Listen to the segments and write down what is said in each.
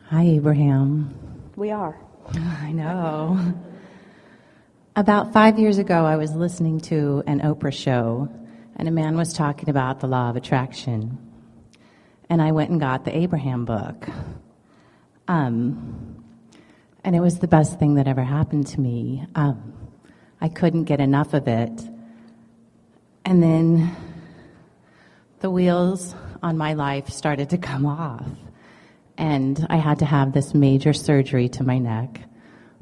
Hi, Abraham. We are. I know. About 5 years ago, I was listening to an Oprah show, and a man was talking about the law of attraction. And I went and got the Abraham book. And it was the best thing that ever happened to me. I couldn't get enough of it. And then the wheels on my life started to come off. And I had to have this major surgery to my neck.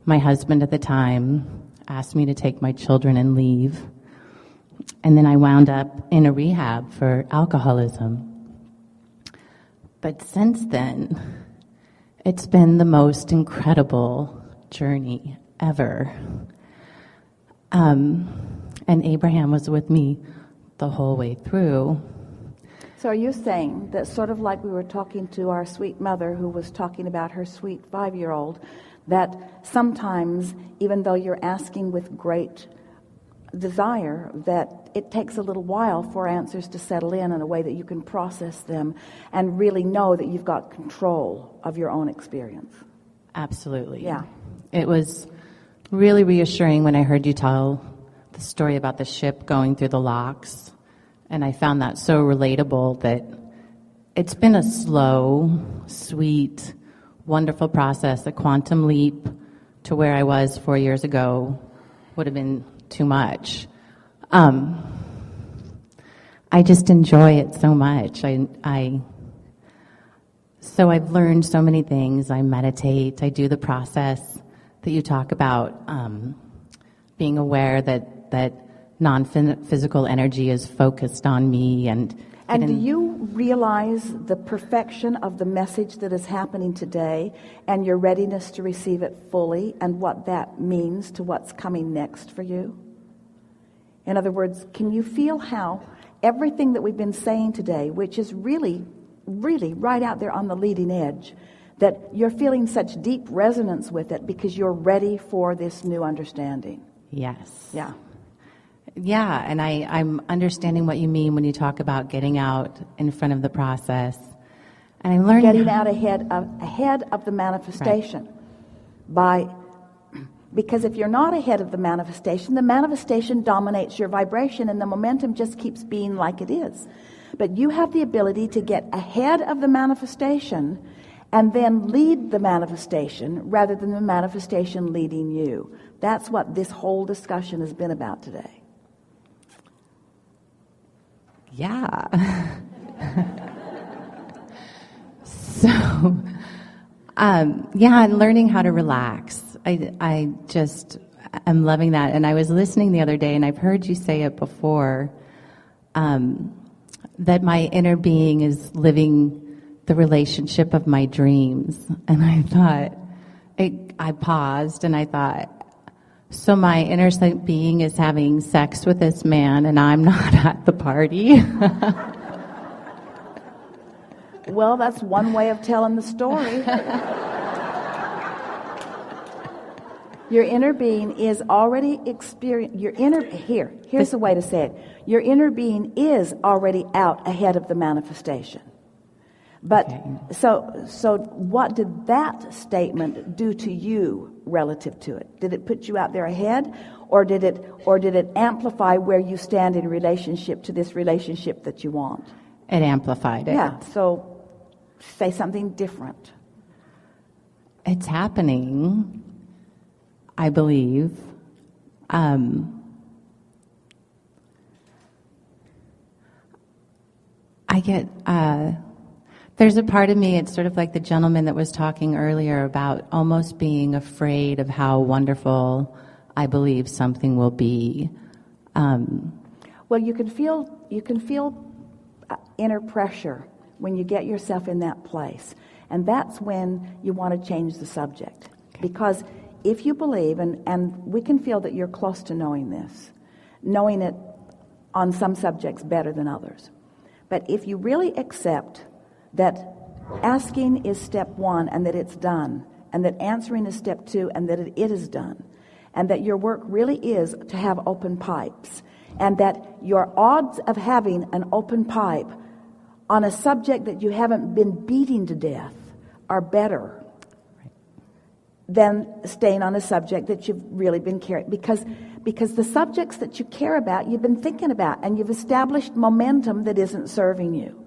My husband at the time asked me to take my children and leave. And then I wound up in a rehab for alcoholism. But since then, it's been the most incredible journey ever. And Abraham was with me the whole way through. So are you saying that sort of like we were talking to our sweet mother who was talking about her sweet 5-year-old, that sometimes, even though you're asking with great desire, that it takes a little while for answers to settle in a way that you can process them and really know that you've got control of your own experience? Absolutely. Yeah. It was really reassuring when I heard you tell the story about the ship going through the locks. And I found that so relatable that it's been a slow, sweet, wonderful process. A quantum leap to where I was 4 years ago would have been too much. I just enjoy it so much. So I've learned so many things. I meditate. I do the process that you talk about, being aware that non-physical energy is focused on me. And do you realize the perfection of the message that is happening today and your readiness to receive it fully and what that means to what's coming next for you? In other words, can you feel how everything that we've been saying today, which is really, really right out there on the leading edge, that you're feeling such deep resonance with it because you're ready for this new understanding? Yes. Yeah. Yeah, and I'm understanding what you mean when you talk about getting out in front of the process. And I'm learning... Getting out ahead of the manifestation. Right. Because if you're not ahead of the manifestation dominates your vibration and the momentum just keeps being like it is. But you have the ability to get ahead of the manifestation and then lead the manifestation rather than the manifestation leading you. That's what this whole discussion has been about today. Yeah. So, and learning how to relax. I just am loving that. And I was listening the other day, and I've heard you say it before, that my inner being is living the relationship of my dreams. And I thought, I paused, and I thought, so my inner being is having sex with this man, and I'm not at the party. Well, that's one way of telling the story. Your inner being is already here's the way to say it. Your inner being is already out ahead of the manifestation. But okay. So what did that statement do to you relative to it? Did it put you out there ahead, or did it amplify where you stand in relationship to this relationship that you want? It amplified it. Yeah. So say something different. It's happening, I believe. I get... There's a part of me, it's sort of like the gentleman that was talking earlier about almost being afraid of how wonderful I believe something will be. Well, you can feel inner pressure when you get yourself in that place. And that's when you want to change the subject. Okay. Because if you believe, and we can feel that you're close to knowing this, knowing it on some subjects better than others. But if you really accept that asking is step one and that it's done, and that answering is step two and that it is done, and that your work really is to have open pipes, and that your odds of having an open pipe on a subject that you haven't been beating to death are better than staying on a subject that you've really been caring, because the subjects that you care about, you've been thinking about, and you've established momentum that isn't serving you.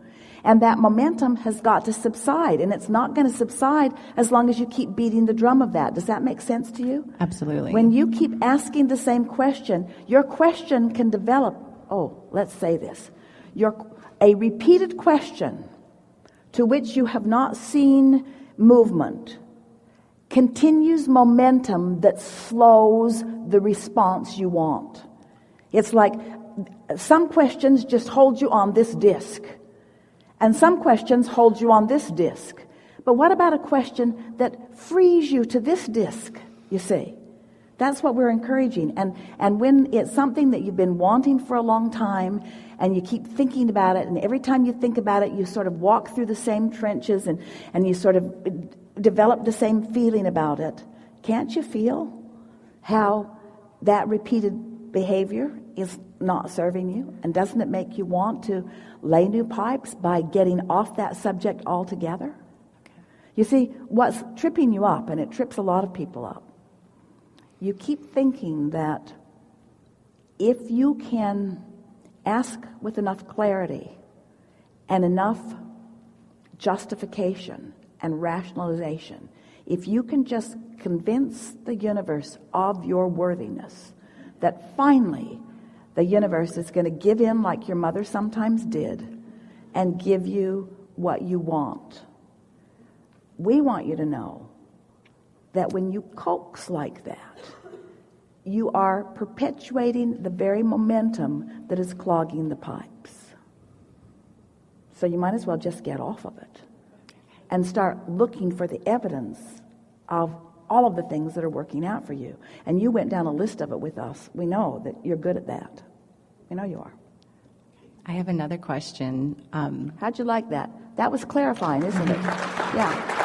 And that momentum has got to subside, and it's not going to subside as long as you keep beating the drum of that. Does that make sense to you? Absolutely. When you keep asking the same question, your question can develop, let's say this, a repeated question to which you have not seen movement continues momentum that slows the response you want. It's like some questions just hold you on this disc, and some questions hold you on this disc. But what about a question that frees you to this disc, you see? That's what we're encouraging. And when it's something that you've been wanting for a long time, and you keep thinking about it, and every time you think about it, you sort of walk through the same trenches, and you sort of develop the same feeling about it. Can't you feel how that repeated behavior is not serving you? And doesn't it make you want to lay new pipes by getting off that subject altogether? You see, what's tripping you up, and it trips a lot of people up, you keep thinking that if you can ask with enough clarity and enough justification and rationalization, if you can just convince the universe of your worthiness, that finally the universe is going to give in like your mother sometimes did and give you what you want. We want you to know that when you coax like that, you are perpetuating the very momentum that is clogging the pipes. So you might as well just get off of it and start looking for the evidence of all of the things that are working out for you. And you went down a list of it with us. We know that you're good at that. We know you are. I have another question. How'd you like that? That was clarifying, isn't it? Yeah.